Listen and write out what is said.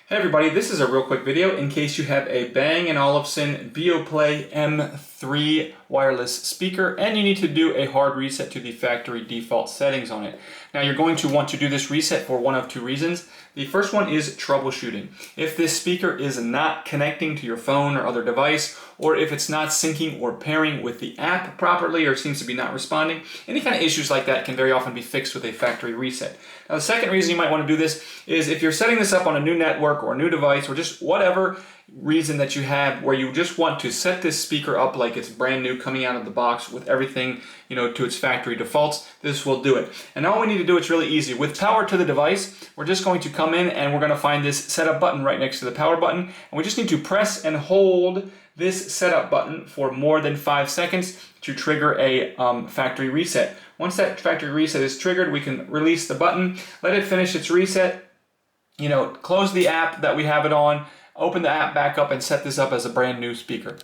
Hey everybody, this is a real quick video in case you have a Bang & Olufsen BEOPLAY M3 wireless speaker and you need to do a hard reset to the factory default settings on it. Now you're going to want to do this reset for one of two reasons. The first one is troubleshooting. If this speaker is not connecting to your phone or other device, or if it's not syncing or pairing with the app properly or seems to be not responding, any kind of issues like that can very often be fixed with a factory reset. Now the second reason you might want to do this is if you're setting this up on a new network or a new device or just whatever reason that you have where you just want to set this speaker up like it's brand new coming out of the box with everything to its factory defaults, this will do it. And all we need to do, it's really easy. With power to the device, we're just going to come in and we're going to find this setup button right next to the power button, and we just need to press and hold this setup button for more than 5 seconds to trigger a factory reset. Once that factory reset is triggered, we can release the button, let it finish its reset, close the app that we have it on, open the app back up and set this up as a brand new speaker.